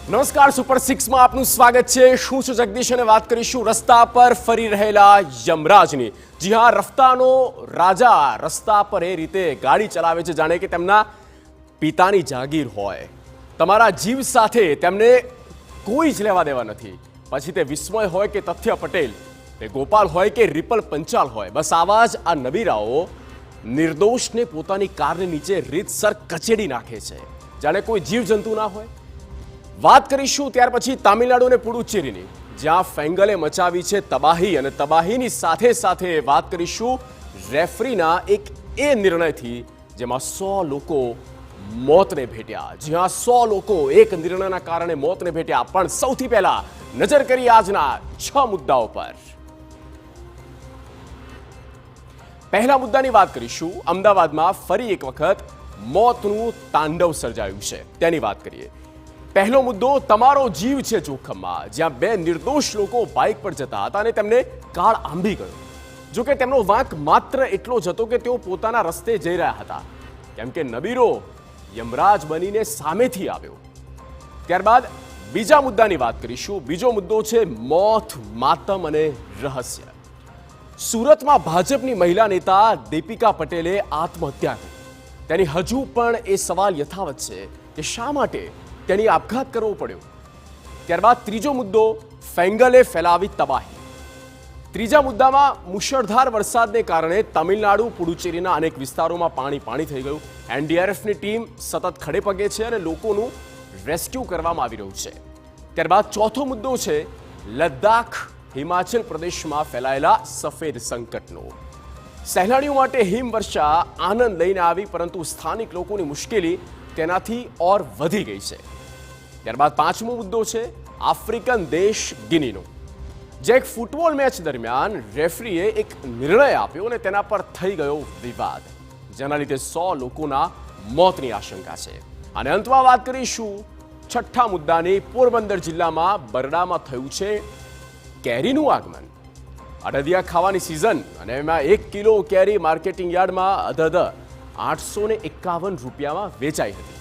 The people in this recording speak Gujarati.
નમસ્કાર, સુપર 6 માં આપનું સ્વાગત છે। શું છું જગદીશ અને વાત કરીશું રસ્તા પર ફરી રહેલા યમરાજની। જી હા, રસ્તાનો રાજા રસ્તા પર એ રીતે ગાડી ચલાવે છે જાણે કે તેમના પિતાની જાગીર હોય। તમારા જીવ સાથે તેમને કોઈ જ લેવા દેવા નથી। પછી તે વિસ્મય હોય કે તથ્ય પટેલ, તે ગોપાલ હોય કે રિપલ પંચાલ હોય, બસ આવા જ આ નબીરાઓ નિર્દોષને પોતાની કારની નીચે રીતસર કચેડી નાખે છે જાણે કોઈ જીવજંતુ ના હોય। વાત કરીશું ત્યાર પછી તામિલનાડુ અને પુડુચેરીની, જ્યાં ફેંગલે મચાવી છે તબાહી, અને તબાહીની સાથે સાથે વાત કરીશું રેફરીના એક એ નિર્ણયથી જેમાં 100 લોકો મોતને ભેટ્યા। જ્યાં 100 લોકો એક નિર્ણયના કારણે મોતને ભેટ્યા। પણ સૌથી પહેલા નજર કરી આજના 6 મુદ્દાઓ પર। પહેલા મુદ્દાની વાત કરીશું। અમદાવાદમાં ફરી એક વખત મોતનું તાંડવ સર્જાયું છે તેની વાત કરીએ। પહેલો મુદ્દો તમારો જીવ છે જોખમમાં, જ્યાં 2 નિર્દોષ લોકો બાઇક પર જતા હતા અને તેમને કાળ આંબી ગયો। જો કે તેમનો વાંક માત્ર એટલો જ હતો કે તેઓ પોતાના રસ્તે જઈ રહ્યા હતા, કેમ કે નબીરો યમરાજ બનીને સામેથી આવ્યો। ત્યારબાદ બીજા મુદ્દાની વાત કરીશું। બીજો મુદ્દો છે મોત, માતમ અને રહસ્ય। સુરતમાં ભાજપની મહિલા નેતા દીપિકા પટેલે આત્મહત્યા કરી। તેની હજુ પણ એ સવાલ યથાવત છે કે શા માટે તેની આપઘાત કરવો પડ્યો। ત્યારબાદ ત્રીજો મુદ્દો ફેંગલે ફેલાવી તબાહી। ત્રીજા મુદ્દામાં મુશળધાર વરસાદને કારણે તમિલનાડુ પુડુચેરીના અનેક વિસ્તારોમાં પાણી થઈ ગયું। એનડીઆરએફની ટીમ સતત ખડે પગે છે અને લોકોનું રેસ્ક્યુ કરવામાં આવી રહ્યું છે। ત્યારબાદ ચોથો મુદ્દો છે લદ્દાખ, હિમાચલ પ્રદેશમાં ફેલાયેલા સફેદ સંકટનો। સહેલાણીઓ માટે હિમવર્ષા આનંદ લઈને આવી, પરંતુ સ્થાનિક લોકોની મુશ્કેલી તેનાથી ઓર વધી ગઈ છે। ત્યારબાદ પાંચમો મુદ્દો છે આફ્રિકન દેશ ગિનીનો, જે એક ફૂટબોલ મેચ દરમિયાન રેફરીએ એક નિર્ણય આપ્યો અને તેના પર થઈ ગયો વિવાદ, જેના લીધે 100 લોકોના મોતની આશંકા છે। અને અંતમાં વાત કરીશું છઠ્ઠા મુદ્દાની। પોરબંદર જિલ્લામાં બરડામાં થયું છે કેરીનું આગમન। અડદિયા ખાવાની સિઝન અને એમાં 1 કિલો કેરી માર્કેટિંગ યાર્ડમાં અધધ 851 રૂપિયામાં વેચાઈ હતી।